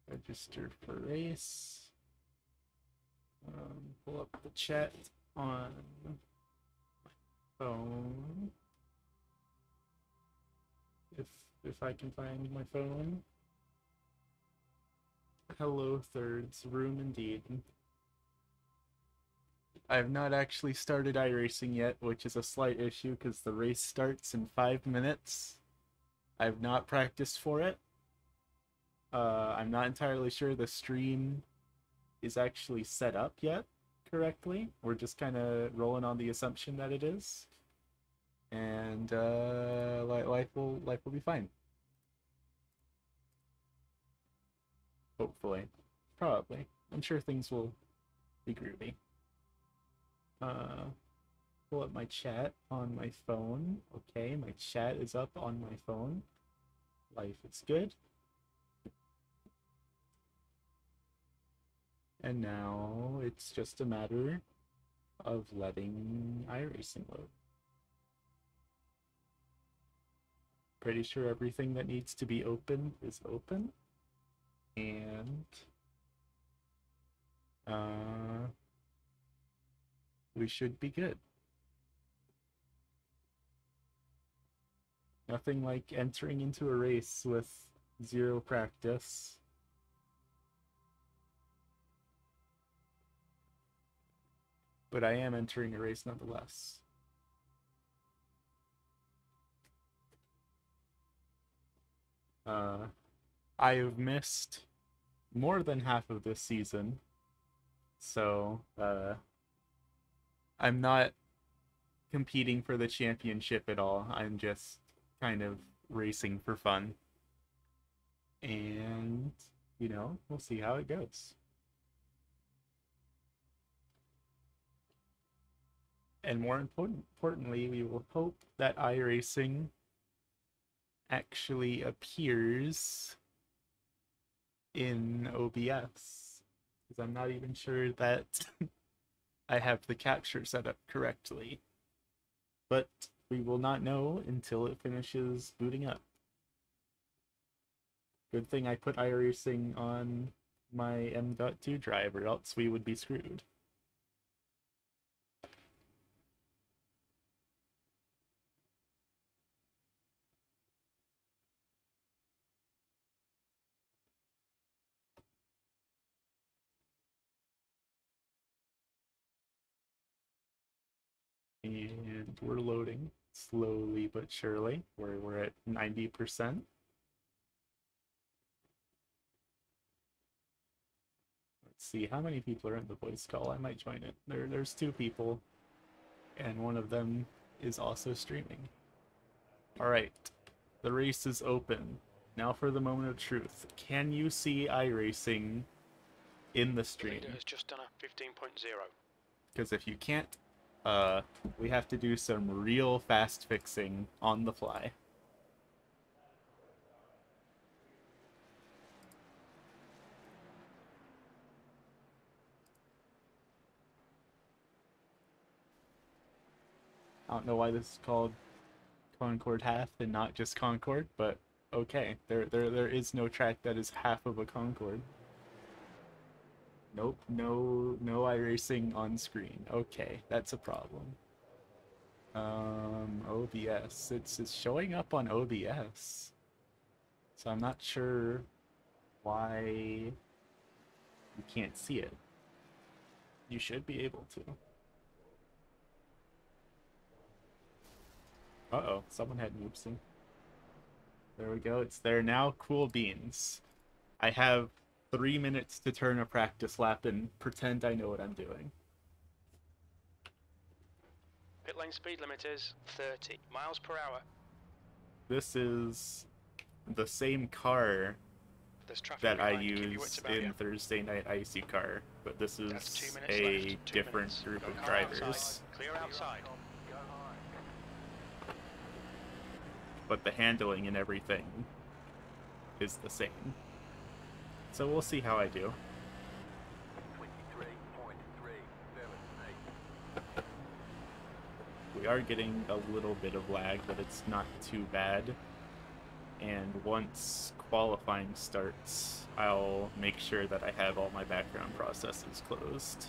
Register for race. Pull up the chat on my phone. If I can find my phone. Hello, thirds. Room indeed. I have not actually started iRacing yet, which is a slight issue because the race starts in 5 minutes. I have not practiced for it. I'm not entirely sure the stream is actually set up yet correctly. We're just kind of rolling on the assumption that it is, and life will be fine. Hopefully, probably. I'm sure things will be groovy. Pull up my chat on my phone. Okay, my chat is up on my phone. Life is good. And now it's just a matter of letting iRacing load. Pretty sure everything that needs to be open is open. And we should be good. Nothing like entering into a race with 0 practice. But I am entering a race nonetheless. I have missed more than half of this season, so I'm not competing for the championship at all. I'm just kind of racing for fun. And, you know, we'll see how it goes. And more importantly, we will hope that iRacing actually appears in OBS, because I'm not even sure that I have the capture set up correctly. But we will not know until it finishes booting up. Good thing I put iRacing on my M.2 drive, or else we would be screwed. And we're loading slowly but surely. We're at 90%. Let's see how many people are in the voice call. I might join it. There's 2 people, and one of them is also streaming. All right, the race is open. Now for the moment of truth. Can you see iRacing in the stream? Leader has just done a 15.0. Because if you can't, we have to do some real fast fixing on the fly. I don't know why this is called Concord half and not just Concord, but okay. There is no track that is half of a Concord. Nope, no iRacing on screen. Okay, that's a problem. OBS. It's showing up on OBS. So I'm not sure why you can't see it. You should be able to. Uh-oh, someone had noobsing. There we go, it's there now. Cool beans. I have 3 minutes to turn a practice lap and pretend I know what I'm doing. Pit lane speed limit is 30 miles per hour. This is the same car that I use in Thursday Night Icy Car, but this is a different group of drivers. Clear outside. But the handling and everything is the same. So we'll see how I do. We are getting a little bit of lag, but it's not too bad. And once qualifying starts, I'll make sure that I have all my background processes closed.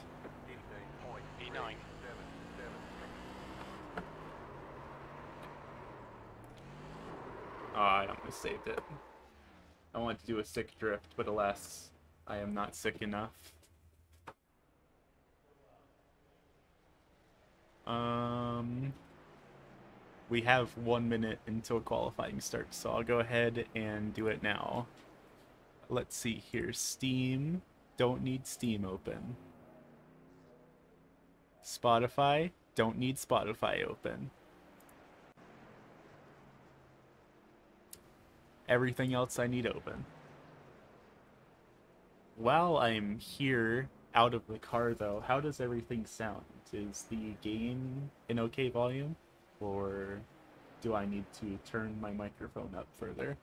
P9. Oh, I almost saved it. I wanted to do a sick drift, but alas, I am not sick enough. We have 1 minute until qualifying starts, so I'll go ahead and do it now. Let's see here. Steam. Don't need Steam open. Spotify. Don't need Spotify open. Everything else I need open. While I'm here out of the car, though, how does everything sound? Is the game in okay volume? Or do I need to turn my microphone up further?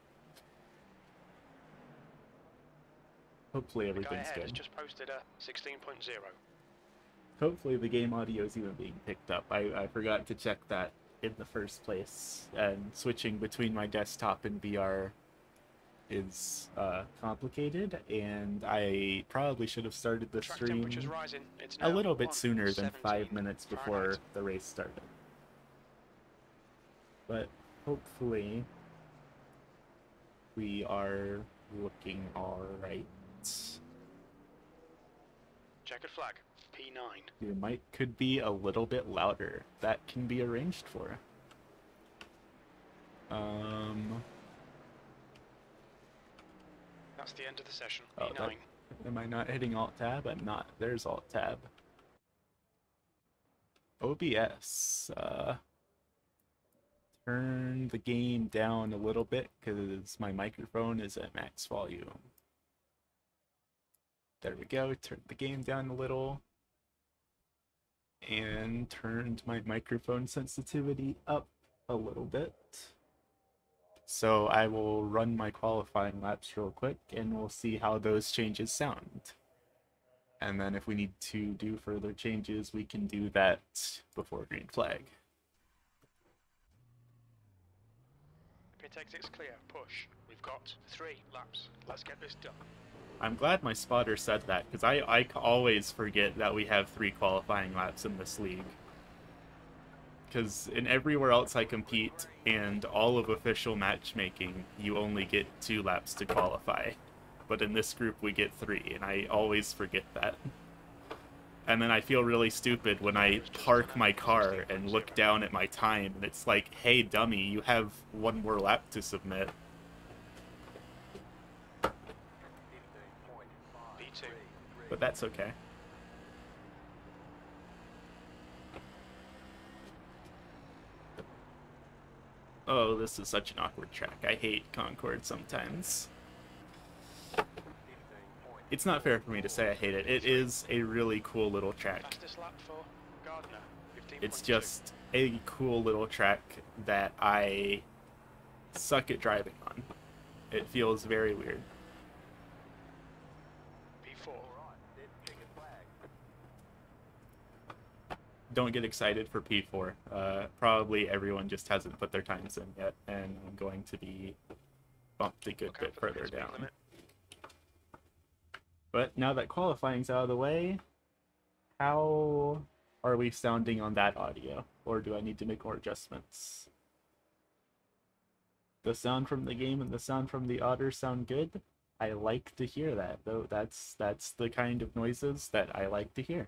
Hopefully everything's good. Just posted a 16.0. Hopefully the game audio is even being picked up. I forgot to check that in the first place, and switching between my desktop and VR is complicated, and I probably should have started the stream a little bit sooner than 5 minutes before the race started. But hopefully we are looking alright. Checkered flag, P9. Your mic could be a little bit louder. That can be arranged for. That's the end of the session, Oh, P9. Am I not hitting Alt-Tab? I'm not. There's Alt-Tab. OBS. Turn the game down a little bit because my microphone is at max volume. There we go. Turn the game down a little. And turned my microphone sensitivity up a little bit. So I will run my qualifying laps real quick and we'll see how those changes sound. And then if we need to do further changes, we can do that before green flag. Pit exit's clear, push. We've got 3 laps. Let's get this done. I'm glad my spotter said that, because I always forget that we have 3 qualifying laps in this league. Because in everywhere else I compete, and all of official matchmaking, you only get 2 laps to qualify. But in this group we get 3, and I always forget that. And then I feel really stupid when I park my car and look down at my time, and it's like, hey dummy, you have 1 more lap to submit. But that's okay. Oh, this is such an awkward track. I hate Concord sometimes. It's not fair for me to say I hate it. It is a really cool little track. It's just a cool little track that I suck at driving on. It feels very weird. Don't get excited for P4. Probably everyone just hasn't put their times in yet, and I'm going to be bumped a good bit further down. But now that qualifying's out of the way, how are we sounding on that audio? Or do I need to make more adjustments? The sound from the game and the sound from the otter sound good. I like to hear that, though. That's the kind of noises that I like to hear.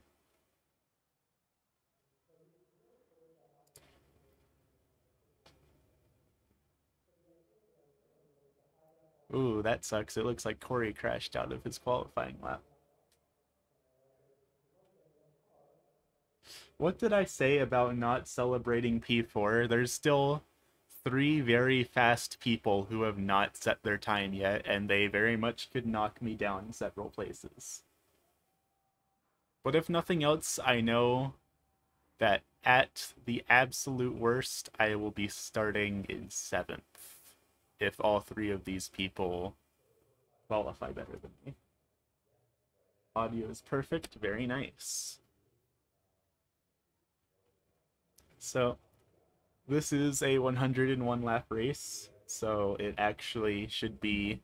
Ooh, that sucks. It looks like Corey crashed out of his qualifying lap. What did I say about not celebrating P4? There's still 3 very fast people who have not set their time yet, and they very much could knock me down several places. But if nothing else, I know that at the absolute worst, I will be starting in 7th. If all 3 of these people qualify better than me. Audio is perfect, very nice. So, this is a 101 lap race. So it actually should be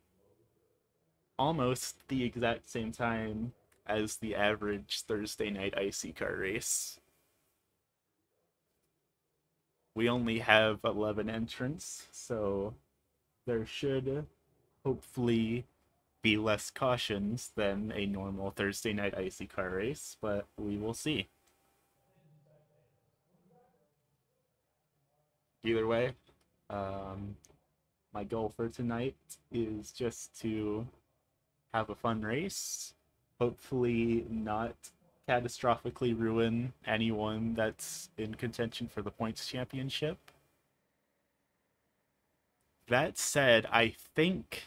almost the exact same time as the average Thursday night IC car race. We only have 11 entrants, so there should hopefully be less cautions than a normal Thursday night IC car race, but we will see. Either way, um, my goal for tonight is just to have a fun race, hopefully not catastrophically ruin anyone that's in contention for the points championship. That said, I think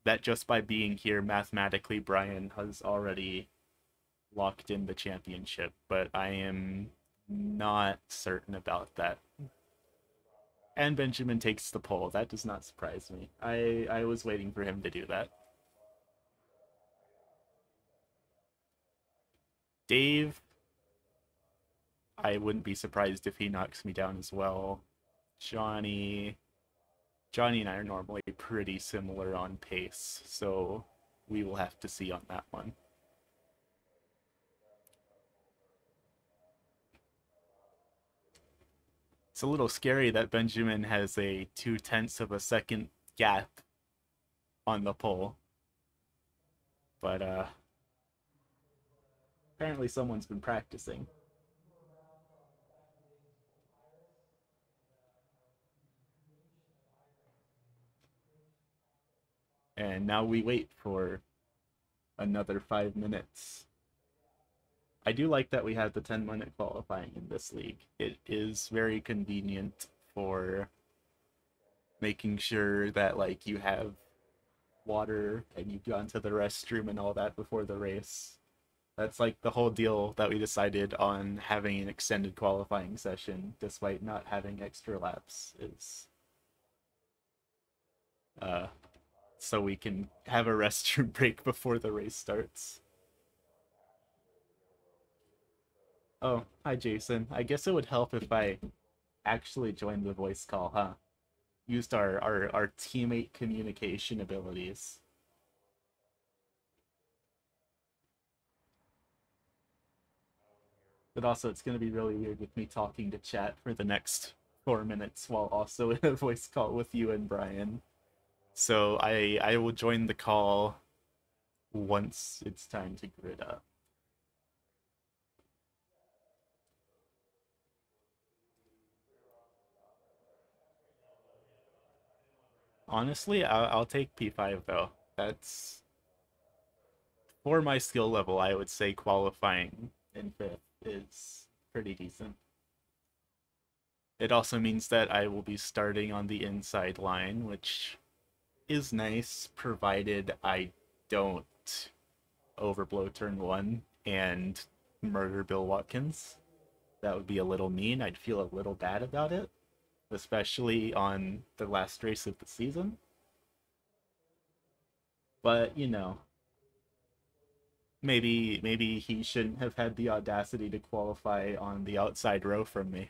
that just by being here, mathematically, Brian has already locked in the championship, but I am not certain about that. And Benjamin takes the pole. That does not surprise me. I was waiting for him to do that. Dave, I wouldn't be surprised if he knocks me down as well. Johnny and I are normally pretty similar on pace, so we will have to see on that one. It's a little scary that Benjamin has a 0.2 of a second gap on the pole. But apparently someone's been practicing. And now we wait for another 5 minutes. I do like that we have the 10-minute qualifying in this league. It is very convenient for making sure that like you have water and you've gone to the restroom and all that before the race. That's like the whole deal that we decided on having an extended qualifying session despite not having extra laps is so we can have a restroom break before the race starts. Oh, hi Jason. I guess it would help if I actually joined the voice call, huh? Used our teammate communication abilities. But also, it's going to be really weird with me talking to chat for the next 4 minutes while also in a voice call with you and Brian. So I will join the call once it's time to grid up. Honestly, I'll take P5 though. That's for my skill level. I would say qualifying in 5th is pretty decent. It also means that I will be starting on the inside line, which is nice, provided I don't overblow turn 1 and murder Bill Watkins. That would be a little mean. I'd feel a little bad about it, especially on the last race of the season. But, you know, maybe he shouldn't have had the audacity to qualify on the outside row from me.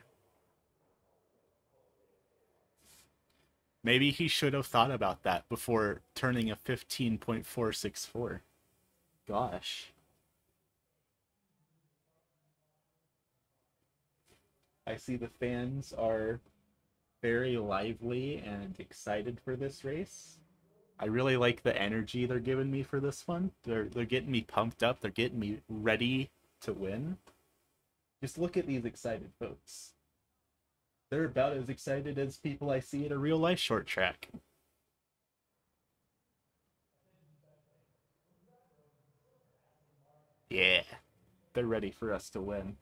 Maybe he should have thought about that before turning a 15.464. Gosh. I see the fans are very lively and excited for this race. I really like the energy they're giving me for this one. They're getting me pumped up. They're getting me ready to win. Just look at these excited folks. They're about as excited as people I see at a real life short track. Yeah, they're ready for us to win.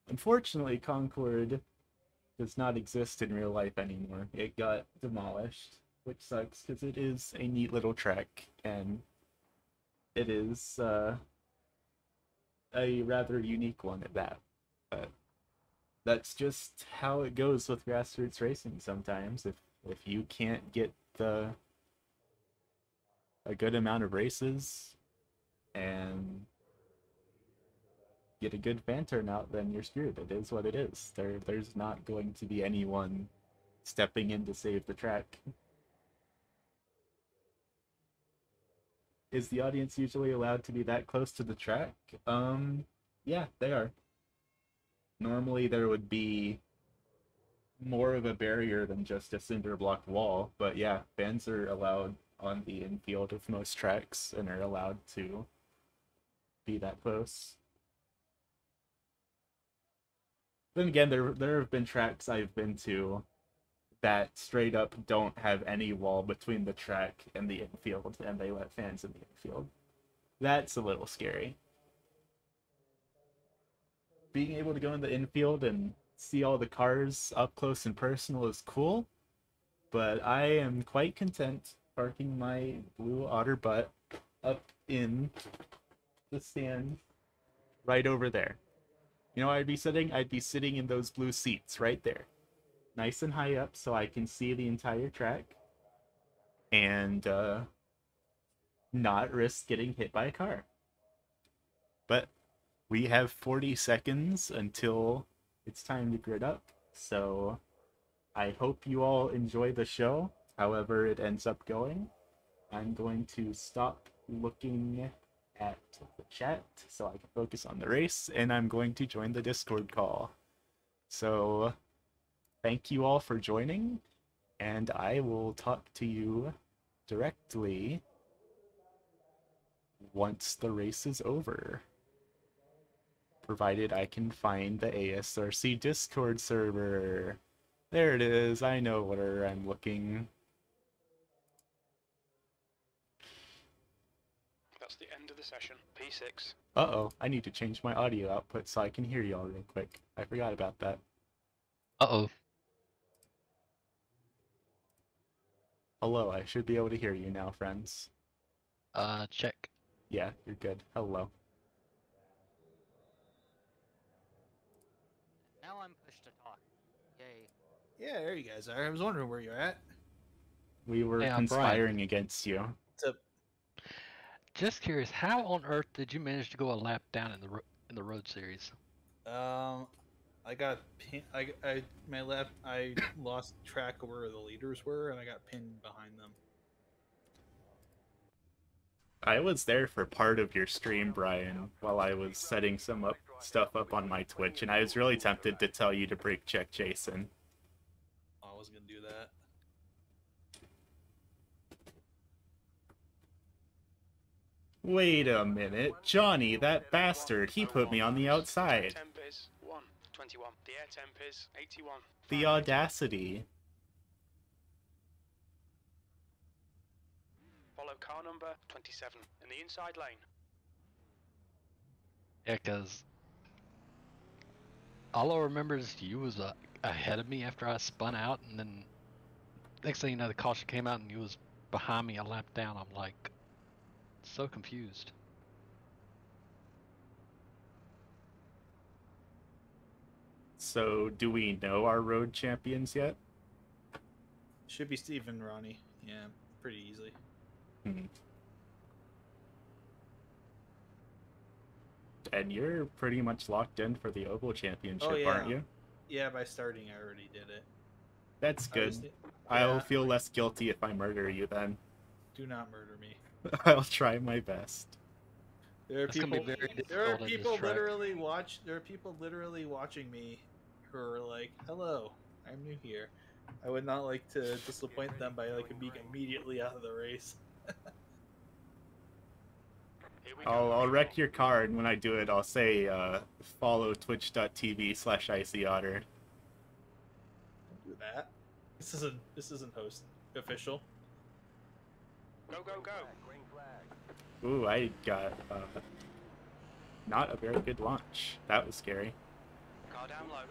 Unfortunately, Concord does not exist in real life anymore. It got demolished, which sucks because it is a neat little track and it is a rather unique one at that. But that's just how it goes with grassroots racing sometimes. If you can't get a good amount of races and get a good fan turnout, then you're screwed. It is what it is. There's not going to be anyone stepping in to save the track. Is the audience usually allowed to be that close to the track? Yeah, they are. Normally there would be more of a barrier than just a cinder block wall, but yeah, fans are allowed on the infield of most tracks and are allowed to be that close. Then again, there have been tracks I've been to that straight up don't have any wall between the track and the infield, and they let fans in the infield. That's a little scary. Being able to go in the infield and see all the cars up close and personal is cool, but I am quite content parking my blue otter butt up in the stand right over there. You know where I'd be sitting? I'd be sitting in those blue seats right there. Nice and high up so I can see the entire track and not risk getting hit by a car. But we have 40 seconds until it's time to grid up, so I hope you all enjoy the show, however it ends up going. I'm going to stop looking at the chat so I can focus on the race, and I'm going to join the Discord call. So thank you all for joining, and I will talk to you directly once the race is over. Provided I can find the ASRC Discord server. There it is. I know where I'm looking. That's the end of the session. P6. Uh-oh, I need to change my audio output so I can hear y'all real quick. I forgot about that. Uh-oh. Hello, I should be able to hear you now, friends. Check. Yeah, you're good. Hello. Now I'm pushed to talk. Yay. Yeah, there you guys are. I was wondering where you're at. We were Hey, I'm conspiring against you. What's up? Just curious, how on earth did you manage to go a lap down in the road series? I got pin. I lost track of where the leaders were, and I got pinned behind them. I was there for part of your stream, Brian, while I was setting some stuff up on my Twitch, and I was really tempted to tell you to brake check Jason. I was gonna do that. Wait a minute, Johnny, that bastard, he put me on the outside. Temp is 121. The air temp is 81. The audacity. Follow car number 27 in the inside lane. Yeah, because all I remember is you was ahead of me after I spun out, and then next thing you know, the caution came out and you was behind me a lap down. I'm like, so confused. So, do we know our road champions yet? Should be Steve and Ronnie. Yeah, pretty easily. And you're pretty much locked in for the Oval Championship, Oh, yeah. aren't you? Yeah, by starting, I already did it. That's good. Yeah. I'll feel less guilty if I murder you then. Do not murder me. I'll try my best. There are That's gonna people. be very There are difficult in this people track. literally watch. There are people literally watching me, who are like, "Hello, I'm new here." I would not like to disappoint them by being immediately out of the race. Here we go. I'll wreck your car, and when I do it, I'll say, follow twitch.tv/icyotter. Don't do that. This isn't host official. Go, go, go. Ooh, I got, not a very good launch. That was scary. Car down low.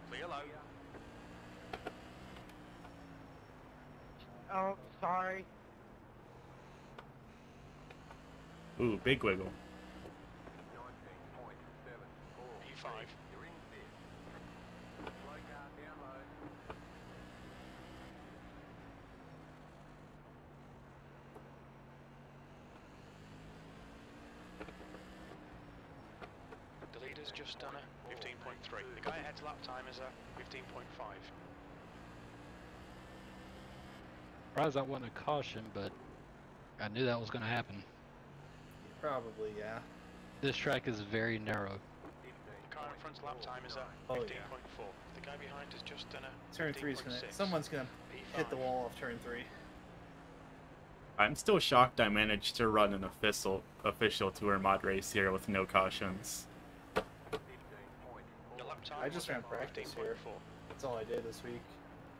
Clear low. Oh, sorry. Ooh, big wiggle. P5. just done a 15.3. The guy ahead's lap time is a 15.5. Surprised that wasn't a caution, but I knew that was going to happen. Probably, yeah. This track is very narrow. The car in front's lap time is a 15.4. Oh, yeah. The guy behind has just done a Turn 3's gonna. 15.6. Someone's gonna hit the wall off turn 3. I'm still shocked I managed to run an official tour mod race here with no cautions. Your lap time I just was ran practice 15.4. here. That's all I did this week.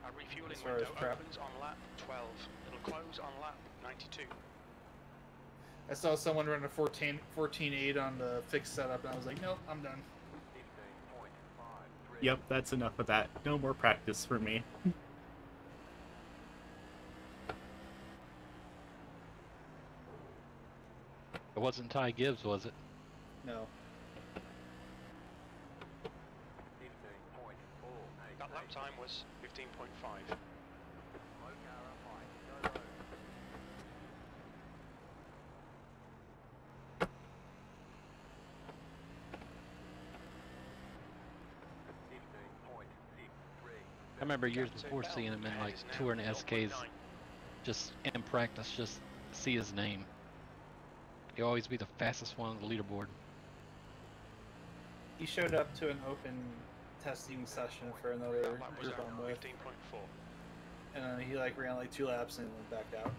Our refueling As far as window prep. opens on lap 12. It'll close on lap 92. I saw someone run a 14.8 on the fixed setup, and I was like, nope, I'm done. Yep, that's enough of that. No more practice for me. It wasn't Ty Gibbs, was it? No. That lap time was 15.5. I remember years before seeing him in like touring SKs, just in practice, just see his name. He'd always be the fastest one on the leaderboard. He showed up to an open testing session for another That lap was group I'm with, 15.4. and then he like ran like 2 laps and went back out.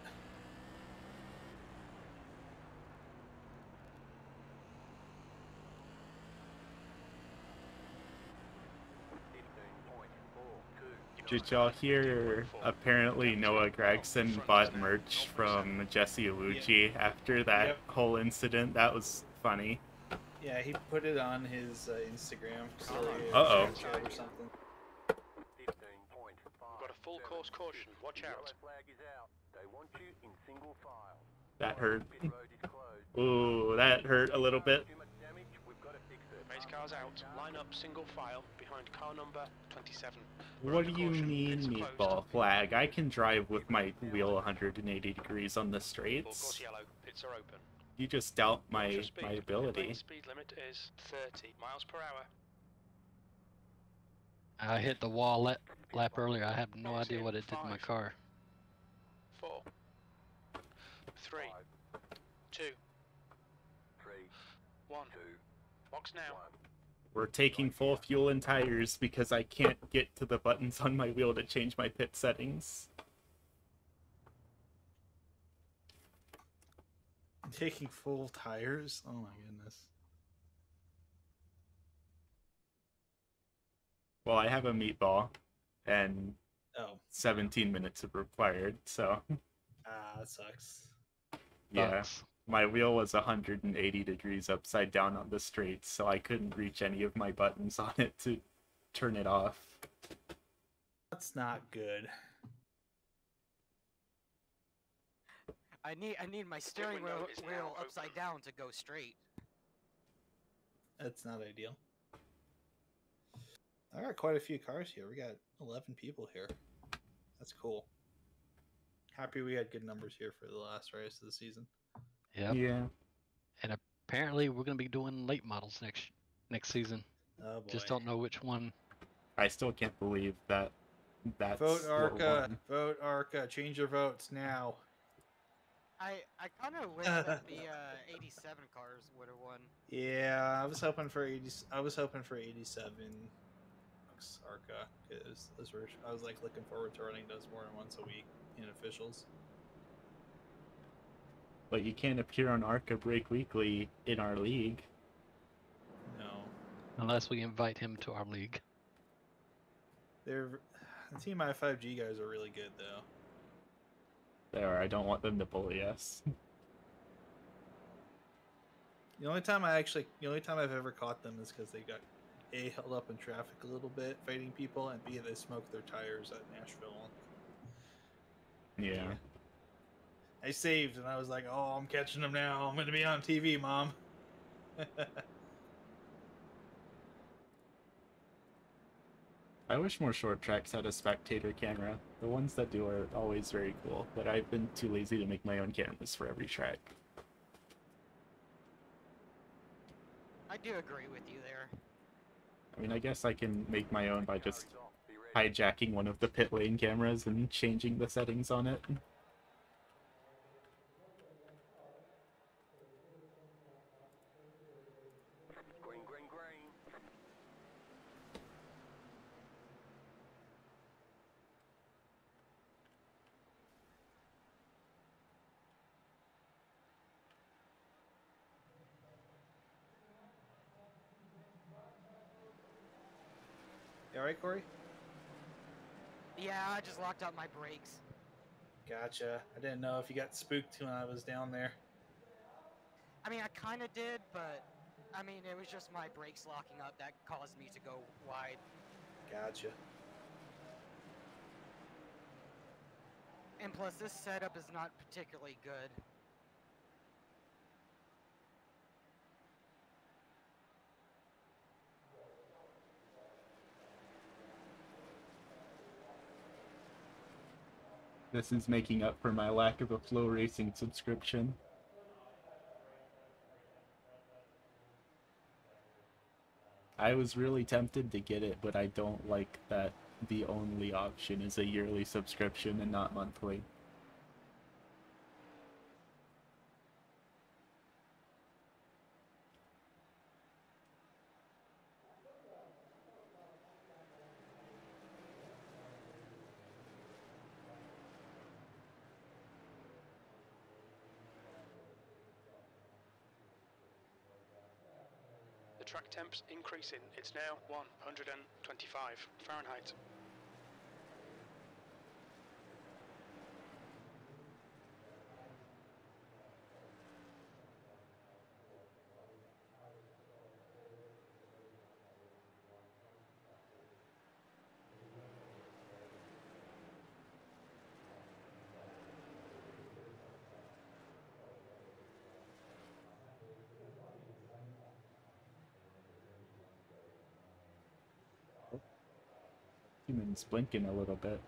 Did y'all hear? Apparently Noah Gregson bought merch from Jesse Awuji after that Yep. whole incident. That was funny. Yeah, he put it on his Instagram story Uh-oh. or something. We've got a full course caution. Watch out. That hurt. Ooh, that hurt a little bit. Race cars out. Line up single file behind car number 27. What do you mean, meatball flag? I can drive with my wheel 180 degrees on the Full straights. course yellow. Pits are open. You just doubt my Watch your speed. ability. Lane speed limit is 30 miles per hour. I hit the wall lap earlier. I have no idea what it did to my car. 4, 3, 2, 1. Box now. We're taking full fuel and tires because I can't get to the buttons on my wheel to change my pit settings. Taking full tires? Oh my goodness. Well, I have a meatball, and Oh, 17 minutes are required, so that sucks. yeah. Bucks. My wheel was 180 degrees upside down on the straights, so I couldn't reach any of my buttons on it to turn it off. That's not good. I need my steering window wheel, is now upside open. down to go straight. That's not ideal. I got quite a few cars here. We got 11 people here. That's cool. Happy we had good numbers here for the last race of the season. Yep. Yeah. And apparently we're going to be doing late models next season. Oh boy. Just don't know which one. I still can't believe that that's Vote what Arca. won. Vote Arca. Change your votes now. I kind of wish that the 87 cars would have won. Yeah, I was hoping for 80. I was hoping for 87 Arca because I was like looking forward to running those more than once a week in officials. But you can't appear on Arca Break Weekly in our league. No, Unless we invite him to our league. the Team I5G guys are really good though. There, I don't want them to bully us. The only time I've ever caught them is because they got A, held up in traffic a little bit fighting people, and B, they smoked their tires at Nashville. Yeah. I saved, and I was like, "Oh, I'm catching them now. I'm gonna be on TV, Mom." I wish more short tracks had a spectator camera. The ones that do are always very cool, but I've been too lazy to make my own cameras for every track. I I do agree with you there. I mean, I guess I can make my own by just hijacking one of the pit lane cameras and changing the settings on it. Green, green, green. You alright, Corey? Yeah, I just locked up my brakes. Gotcha. I didn't know if you got spooked when I was down there. I mean, I kind of did, but I mean, it was just my brakes locking up that caused me to go wide. Gotcha. And plus, this setup is not particularly good. This is making up for my lack of a Flow Racing subscription. I was really tempted to get it, but I don't like that the only option is a yearly subscription and not monthly. The track temp's increasing. It's now 125 Fahrenheit. Human's blinking a little bit.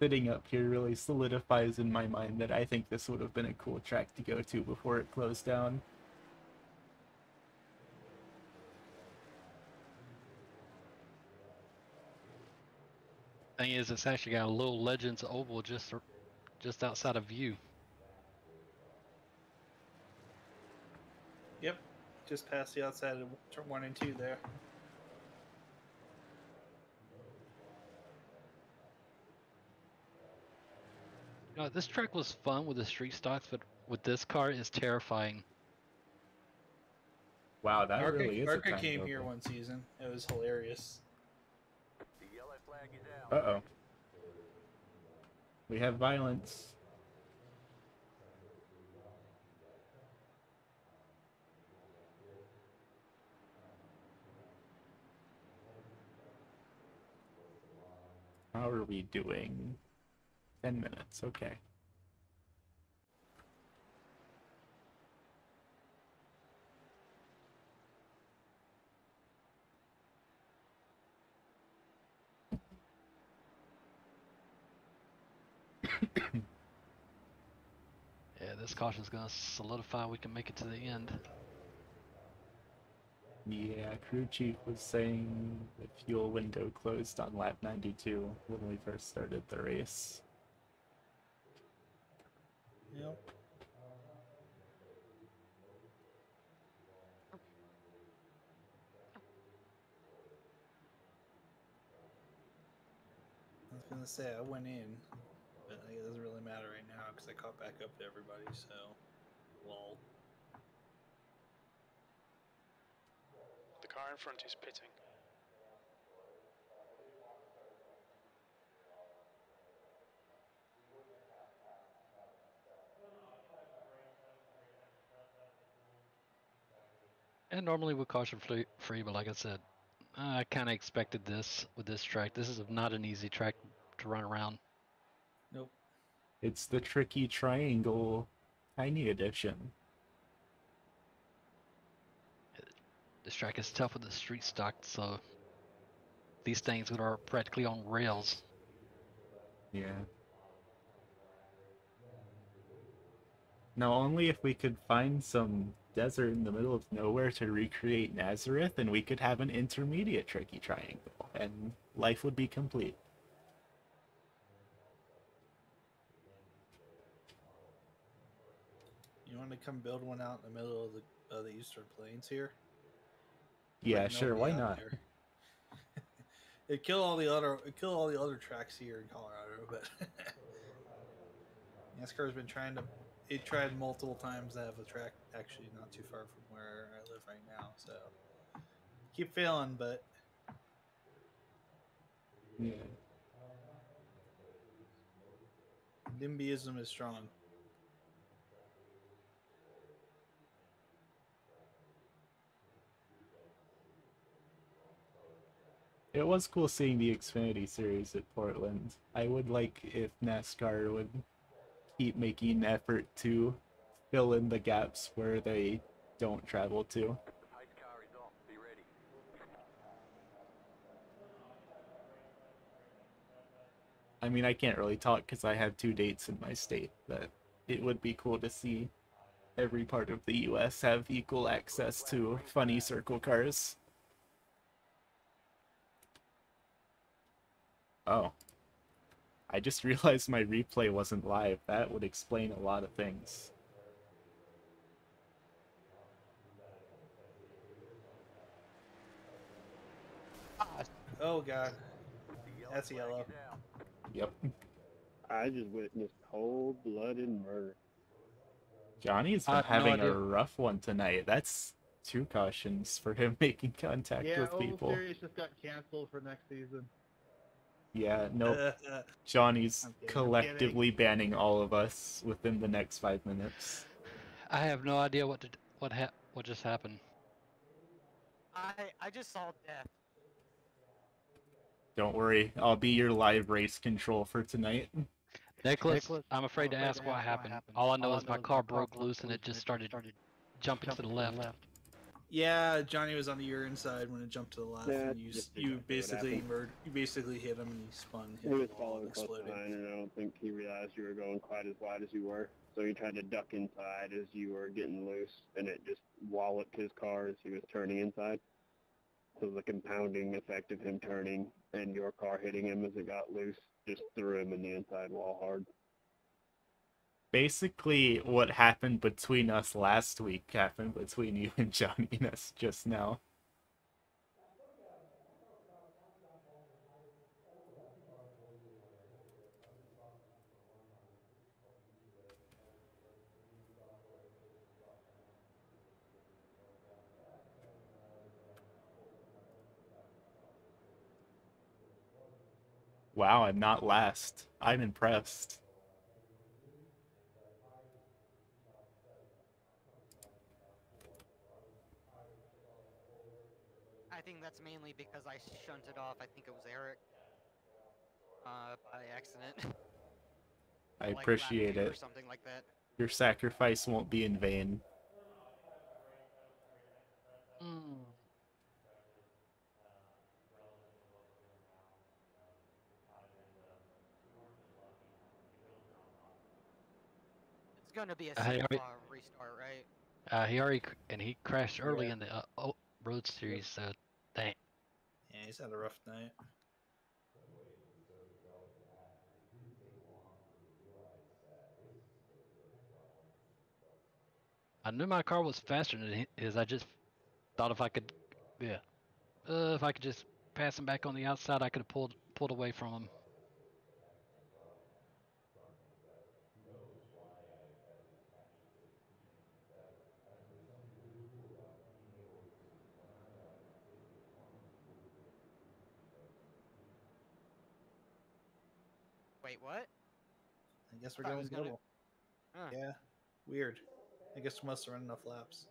Sitting up here really solidifies in my mind that I think this would have been a cool track to go to before it closed down. Thing is, it's actually got a little Legends Oval just outside of view. Yep. Just past the outside of turn 1 and 2 there. You know, this track was fun with the street stocks, but with this car, it's terrifying. Wow, that really is a Arca time came over. here one season. It was hilarious. The yellow flag is out. Uh-oh. We have violence. How are we doing? 10 minutes, okay. Yeah, this caution's gonna solidify we can make it to the end. Yeah, crew chief was saying the fuel window closed on lap 92 when we first started the race. Yep. I was gonna say I went in, but it doesn't really matter right now because I caught back up to everybody. So, lol. The car in front is pitting. And normally we're caution free, but like I said, I kind of expected this with this track. This is not an easy track to run around. Nope. It's the tricky triangle tiny edition. This track is tough with the street stock, so these things are practically on rails. Yeah. Now, only if we could find some desert in the middle of nowhere to recreate Nazareth, and we could have an intermediate tricky triangle, and life would be complete. You want to come build one out in the middle of the Eastern Plains here? Yeah, Like, sure, nobody why out not? there. It'd kill all the other tracks here in Colorado, but NASCAR's been trying to. It tried multiple times to have a track actually not too far from where I live right now. So keep failing, but Yeah. NIMBYism is strong. It was cool seeing the Xfinity Series at Portland. I would like if NASCAR would keep making an effort to fill in the gaps where they don't travel to. Pace car is off. Be ready. I mean, I can't really talk because I have 2 dates in my state, but it would be cool to see every part of the US have equal access to funny circle cars. Oh. I just realized my replay wasn't live. That would explain a lot of things. Oh god, The yellow that's flag yellow. is out. Yep. I just witnessed cold-blooded murder. Johnny's I been have no having a idea. rough one tonight. That's 2 cautions for him making contact Yeah, with Oval people. Series just got canceled for next season. Yeah, nope. Johnny's I'm kidding, collectively banning all of us within the next 5 minutes. I have no idea what just happened. I just saw death. Don't worry, I'll be your live race control for tonight. Nicholas, I'm afraid to ask what happened. All I know is my car broke loose and it just started jumping to the left. Yeah, Johnny was on your inside when it jumped to the left, Yeah, and just you exactly what basically hit him and he spun. He Hit was the wall following and close exploded. behind, and I don't think he realized you were going quite as wide as you were. So he tried to duck inside as you were getting loose, and it just walloped his car as he was turning inside. So the compounding effect of him turning and your car hitting him as it got loose just threw him in the inside wall hard. Basically, what happened between us last week happened between you and Johnny and us just now. Wow, I'm not last. I'm impressed. I think that's mainly because I shunted off. I think it was Eric. By accident. I Like lap appreciate 2 or it. something like that. Your sacrifice won't be in vain. It's gonna be a Hey, safe alright. restart, right? He crashed early in the road series, so dang. Yeah, he's had a rough night. I knew my car was faster than his. I just thought if I could, yeah, if I could just pass him back on the outside, I could have pulled away from him. Wait, what? I guess we're Thought it going was gonna. double. Huh. Yeah, weird. I guess we must have run enough laps.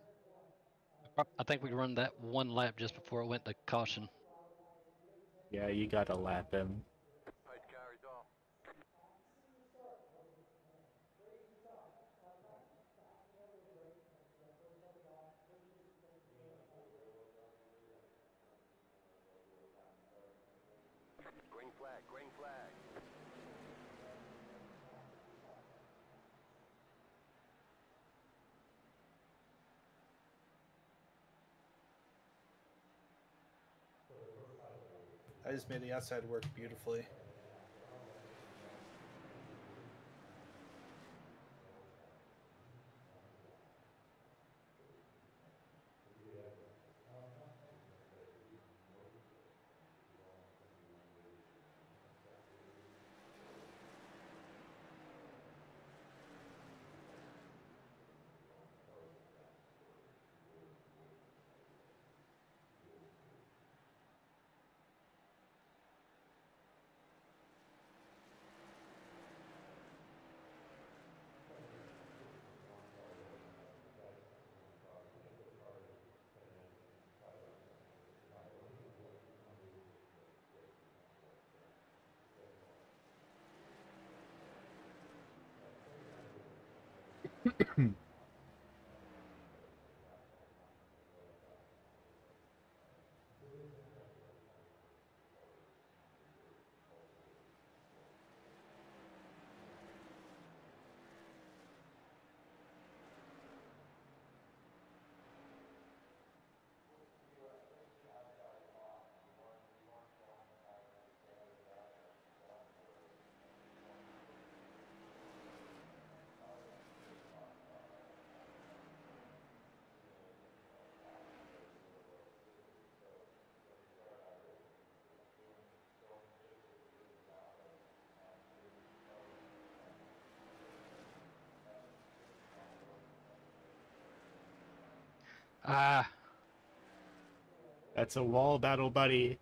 I think we run that one lap just before it went to caution. Yeah, you gotta lap him. Pace car is off. Green flag, green flag. I just made the outside work beautifully. Ah, That's a wall battle, buddy.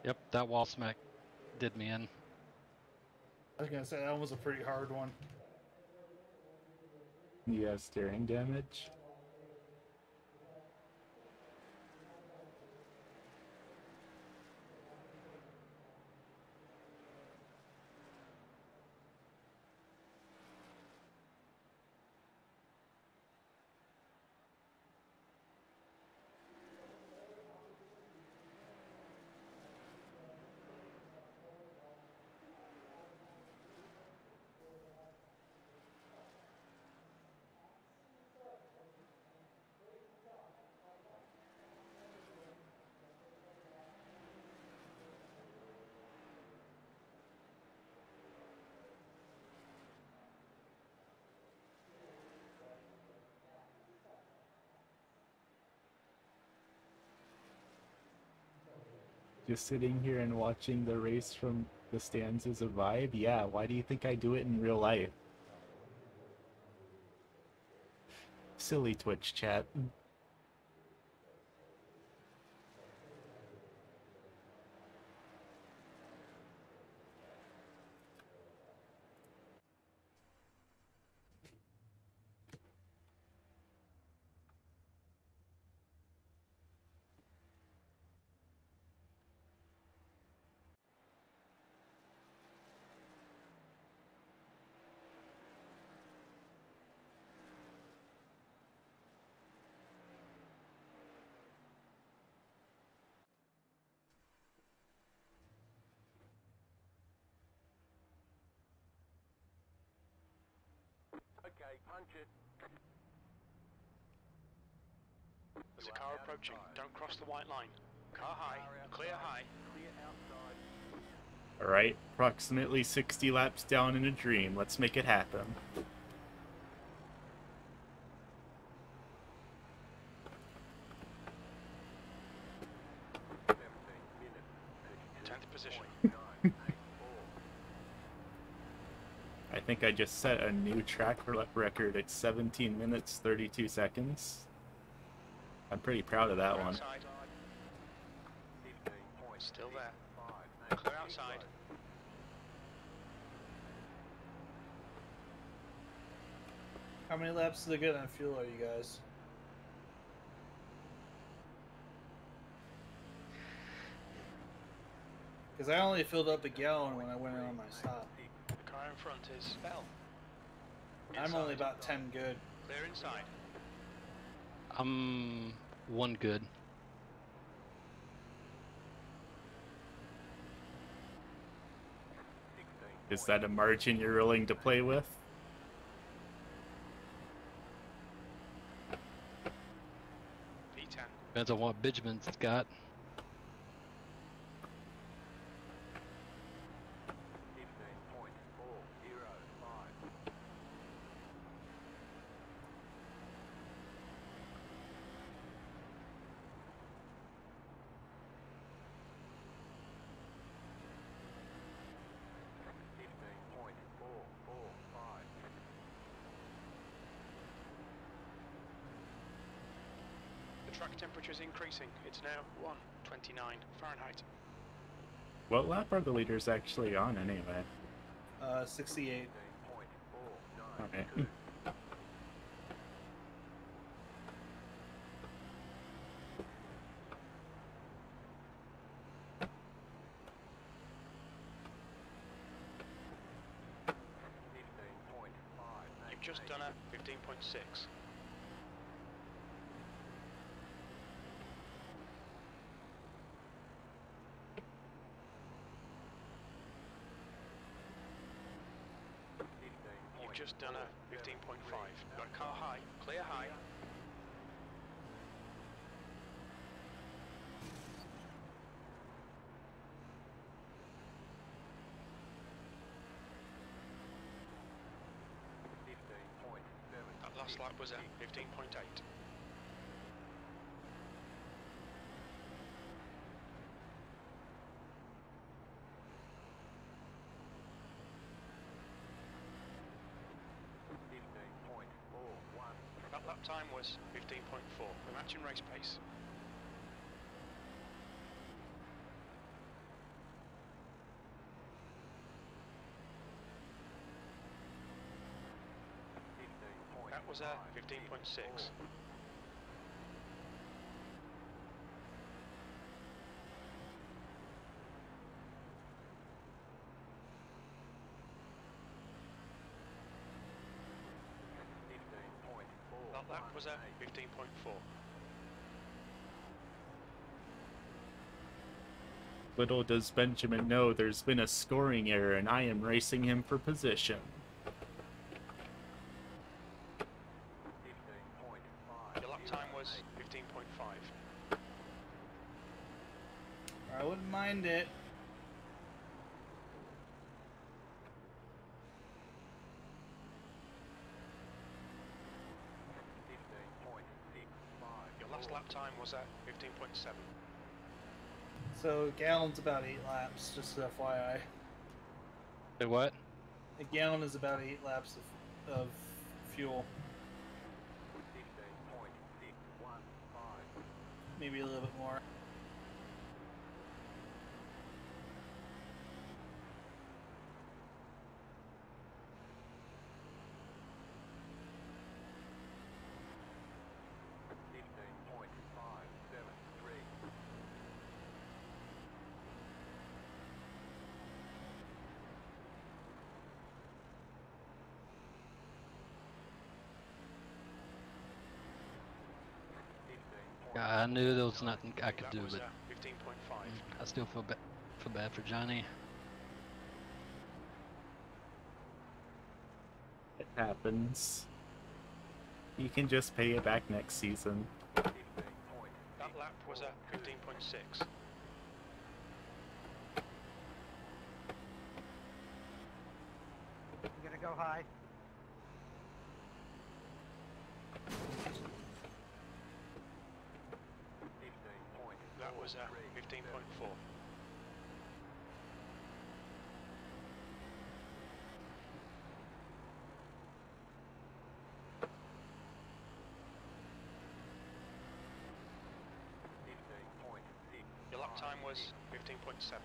yep, that wall smack did me in. I was gonna say that was a pretty hard one. You have steering damage. Just sitting here and watching the race from the stands is a vibe? Yeah, why do you think I do it in real life? Silly Twitch chat. Punch it. There's a car approaching. Don't cross the white line. Car high. Clear high. Clear outside. Alright, approximately 60 laps down in a dream. Let's make it happen. 10th position. I think I just set a new track record at 17 minutes 32 seconds. I'm pretty proud of that one. Outside. Still there. Clear outside. How many laps do they get on fuel are you guys? Because I only filled up a gallon when I went in on my stop. The car in front is Bell. I'm only about 10 good. Clear inside. I'm one good. Is that a margin you're willing to play with? P10. Depends on what Benjamin's got. 15.405. The track temperature is increasing. It's now 129 Fahrenheit. What lap are the leaders actually on anyway? 68. Alright. You've just done a 15.6. You've just done a 15.5. Got a car high. Clear high. That last lap was at 15.8. That lap time was 15.4. We're matching race pace. That was a 15.6. That lap was a 15.4. Little does Benjamin know there's been a scoring error and I am racing him for position. Your lap time was 15.5. I wouldn't mind it. Your last lap time was at 15.7. So gallon's about 8 laps, just FYI. Say what? A gallon is about 8 laps of fuel. Maybe a little bit more. I knew there was nothing I could That do, was but at 15.5. I still feel bad for Johnny. It happens. You can just pay it back next season. 15.6. That lap was a 15.6. You gonna go high? That was a 15.4. Your lap time was 15.7.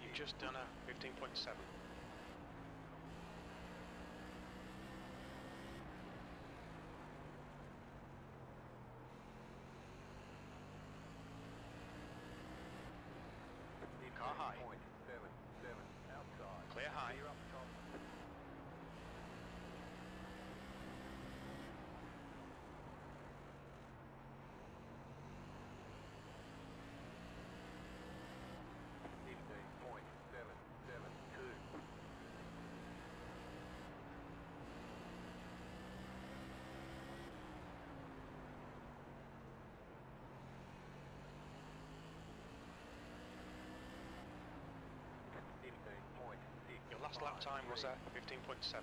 You've just done a 15.7. Car high. Clear high. Your last lap time was a 15.7.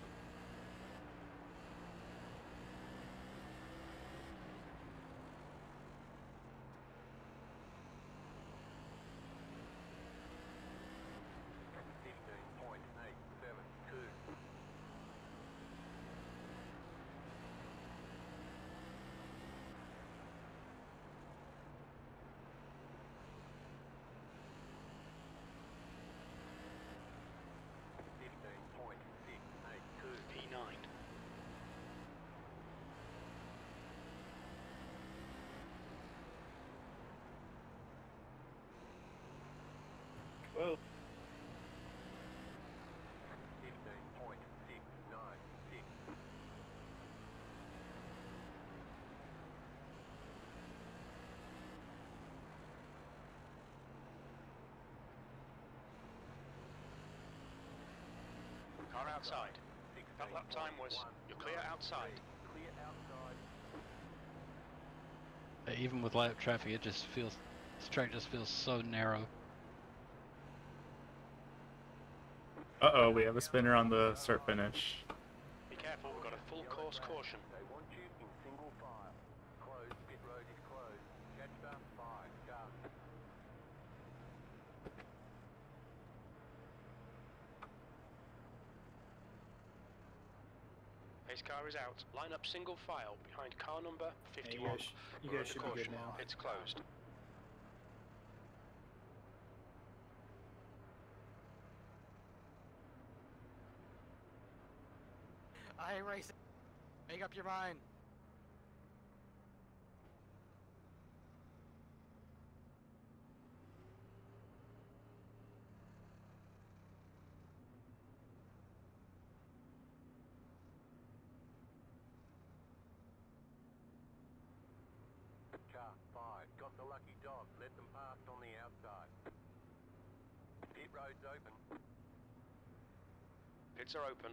P9. Whoa. Car outside. That lap time was, you're clear outside. Even with light traffic, it just feels, this track just feels so narrow. Uh-oh, we have a spinner on the start finish. Be careful, we've got a full course caution. They want you in single file. Closed, pit road is closed. Judged 5, go. Pace car is out. Line up single file behind car number Hey, 51. you We're guys under should be good caution. now. It's closed. I hate racing. Make up your mind. Car 5, got the lucky dog. Let them pass on the outside. Pit road's open. Pits are open.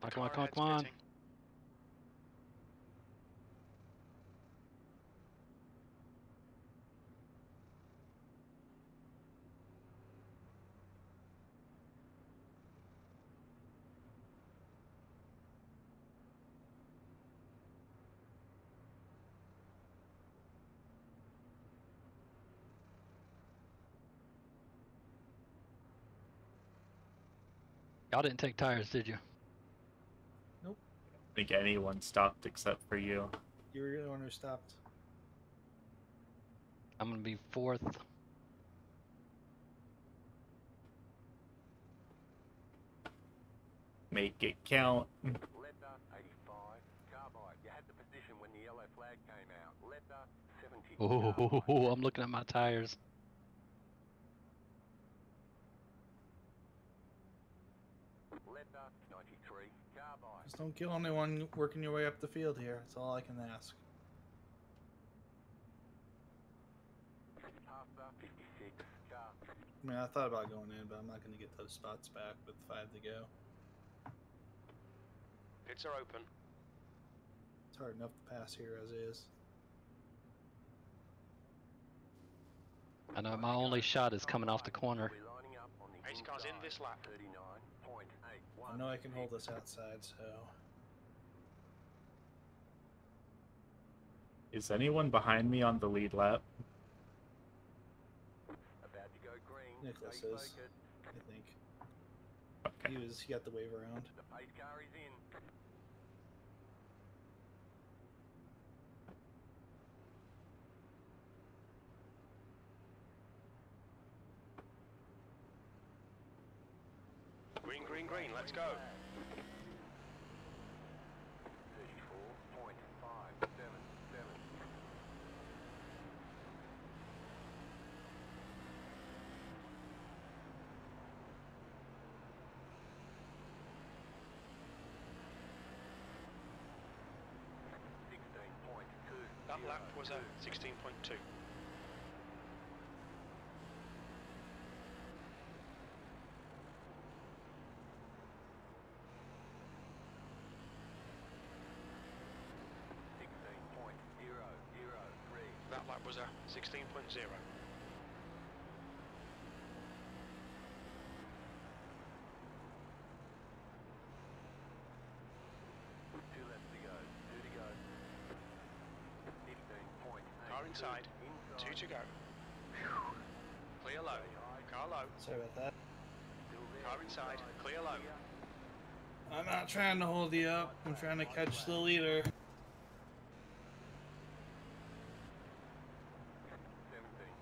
Come on, Car come on, ahead's come on. pitting. Y'all didn't take tires, did you? I think anyone stopped except for you. You were the one who stopped. I'm gonna be fourth. Make it count. Letter 85, carbide. You had the position when the yellow flag came out. Letter 70, carbide. Oh, I'm looking at my tires. Letter 93, carbide. Just don't kill anyone working your way up the field here. That's all I can ask. Pasta 56, car. I mean, I thought about going in, but I'm not going to get those spots back with 5 to go. Pits are open. It's hard enough to pass here as is. I know my only shot is coming off the corner. We're lining up on the Pace cars in inside, this lap. 39.81. I know I can hold this outside, so... Is anyone behind me on the lead lap? About to go green. Nicholas Stay is. focused. I think. Okay. He got the wave around. The pace car is in. Green, green, green. Let's go. 34.577. That lap was a 16.2. That lap was a 16.0. Car inside. 2 to go. Clear low. Car low. Sorry about that. Car inside. Clear low. I'm not trying to hold you up. I'm trying to catch the leader.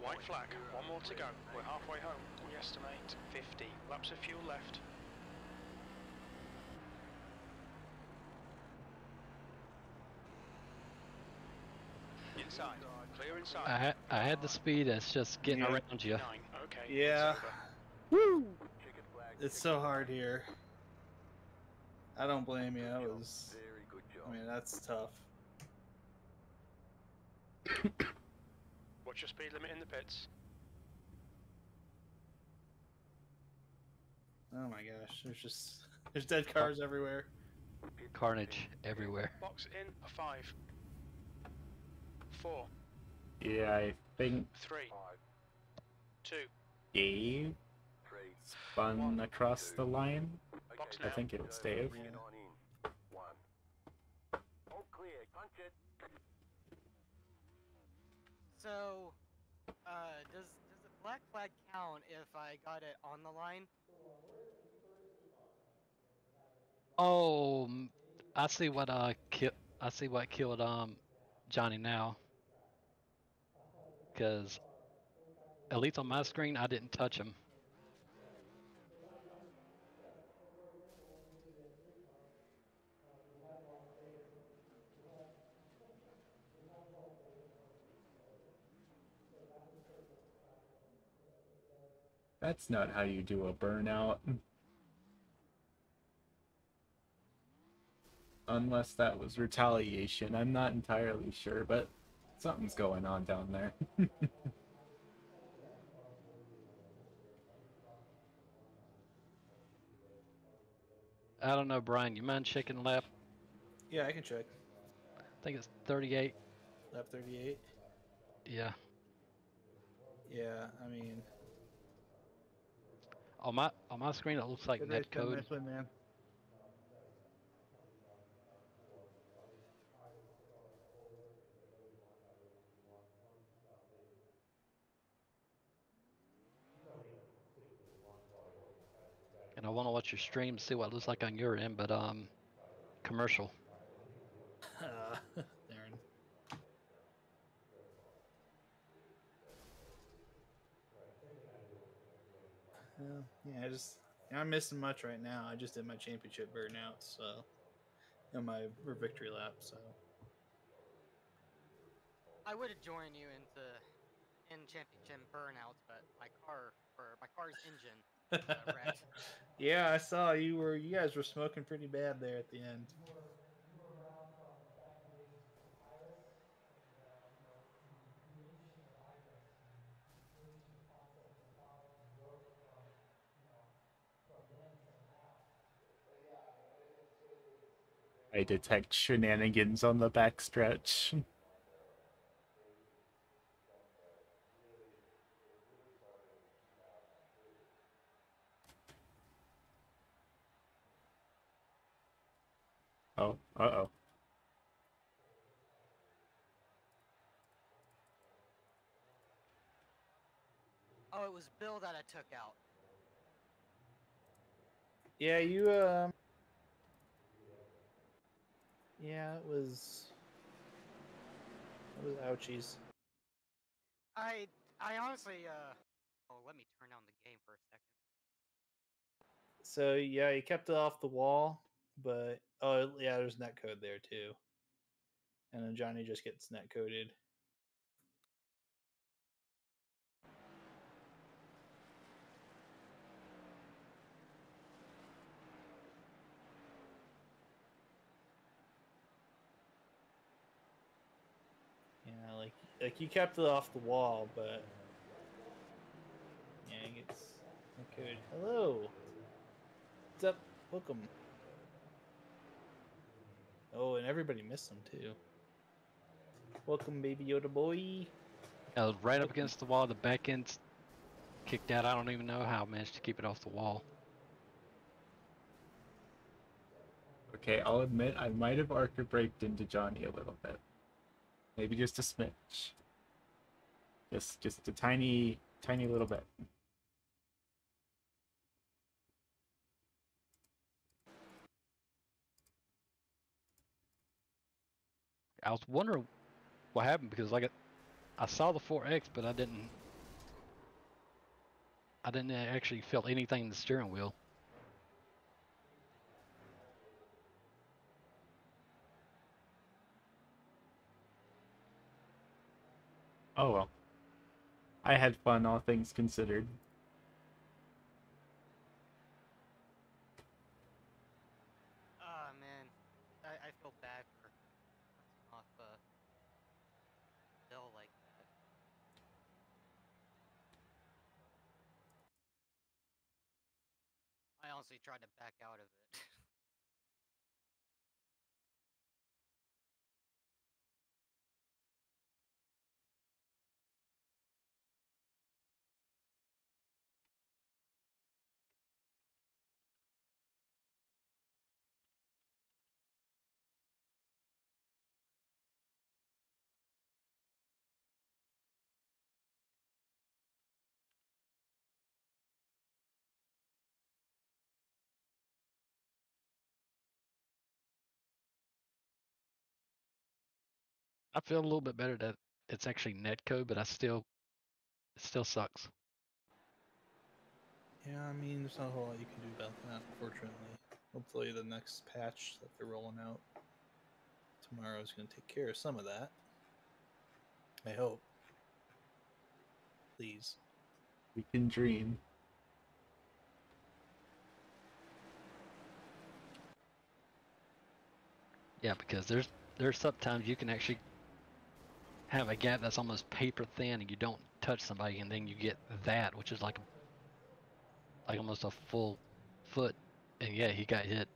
White flag. 1 more to go. We're halfway home. We estimate 50 laps of fuel left. Inside. Clear inside. I had the speed. It's just getting Yeah. around you. 9. Okay. Yeah. it's over. Woo! It's so hard here. I don't blame you. That was... Very good job. I mean, that's tough. What's your speed limit in the pits? Oh my gosh. There's dead cars everywhere. Carnage everywhere. Box in a 5. 4. Yeah, I think 3. 2. Dave 3. spun across the line. Box I now. think it was Dave. Bring it on in. 1. All clear. Punch it. So, does the black flag count if I got it on the line? Oh, I see what killed Johnny now. Because at least on my screen, I didn't touch him. That's not how you do a burnout. Unless that was retaliation. I'm not entirely sure, but something's going on down there. I don't know, Brian. You mind checking lap? Yeah, I can check. I think it's 38. Lap 38. Yeah. Yeah, I mean... On my screen, it looks like net code. Nice win, man. And I want to watch your stream, see what it looks like on your end, but commercial. Darren. Yeah, I just I'm missing much right now. I just did my championship burnout, so and my victory lap. So I would have joined you in championship burnouts, but my car's engine wrecked. yeah, I saw you guys were smoking pretty bad there at the end. I detect shenanigans on the backstretch. Oh, uh-oh. Oh, it was Bill that I took out. Yeah, yeah, it was ouchies. I honestly oh, let me turn down the game for a second. So yeah, he kept it off the wall, but oh yeah, there's net code there too. And then Johnny just gets net coded. Yeah, like you kept it off the wall, but yeah, he gets net coded. Hello, what's up? Welcome. Oh, and everybody missed him too. Welcome, baby Yoda boy. I was right up Welcome. against the wall. The back end's kicked out. I don't even know how I managed to keep it off the wall. Okay, I'll admit I might have archer braked into Johnny a little bit. Maybe just a smidge. Just a tiny little bit. I was wondering what happened because like I saw the 4X, but I didn't actually feel anything in the steering wheel. Oh well. I had fun, all things considered. Oh man, I feel bad for rinsing off Bill like that. I honestly tried to back out of it. I feel a little bit better that it's actually netcode, but it still sucks. Yeah, I mean, there's not a whole lot you can do about that, unfortunately. Hopefully, the next patch that they're rolling out tomorrow is going to take care of some of that. I hope. Please. We can dream. Yeah, because there's sometimes you can actually have a gap that's almost paper thin and you don't touch somebody and then you get that, which is like almost a full foot, and yeah, he got hit.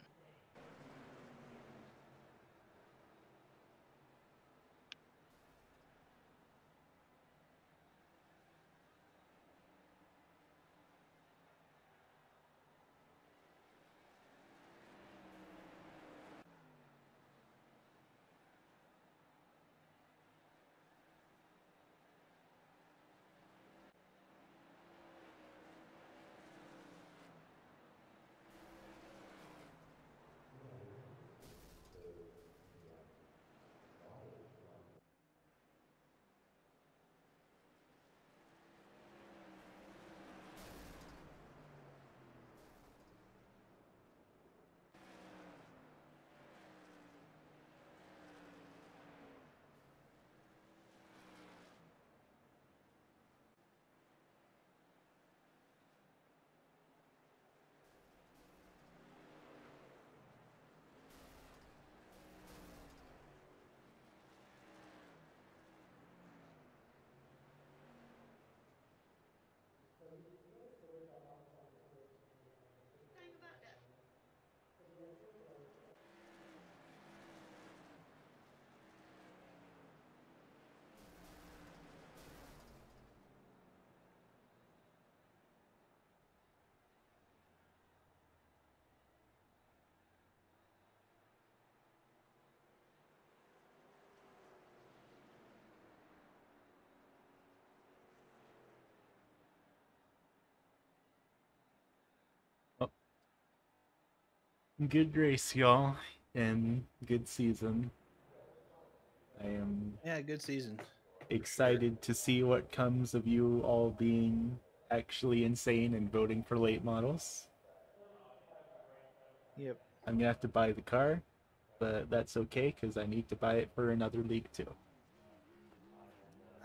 Good race, y'all, and good season. I am Yeah, good season. excited to see what comes of you all being actually insane and voting for late models. Yep. I'm gonna have to buy the car, but that's okay because I need to buy it for another league too.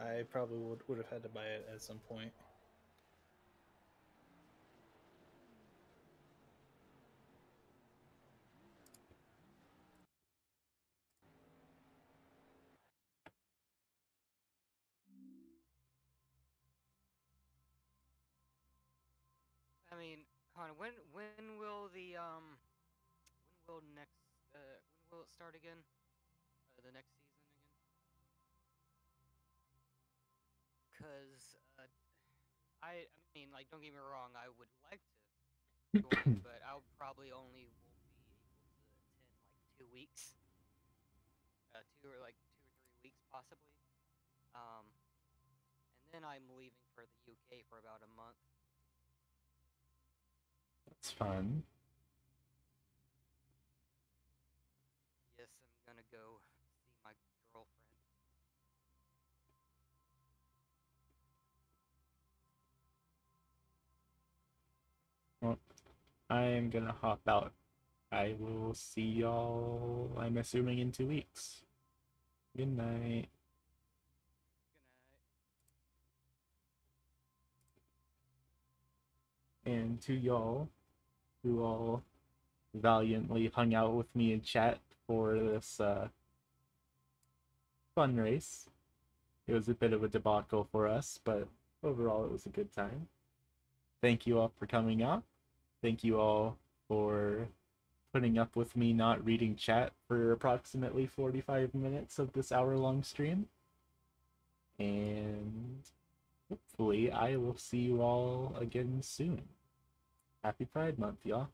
I probably would have had to buy it at some point. I mean, Connor, when will the when will next when will it start again? The next season again? Cause I mean, like, don't get me wrong, I would like to join, but I'll probably only will be able to attend like 2 weeks, 2 or 3 weeks possibly. And then I'm leaving for the UK for about a month. That's fun. Yes, I'm gonna go see my girlfriend. Well, I am gonna hop out. I will see y'all, I'm assuming, in 2 weeks. Good night. Good night. And to y'all who all valiantly hung out with me in chat for this fun race. It was a bit of a debacle for us, but overall it was a good time. Thank you all for coming out. Thank you all for putting up with me not reading chat for approximately 45 minutes of this hour-long stream. And hopefully I will see you all again soon. Happy Pride Month, y'all.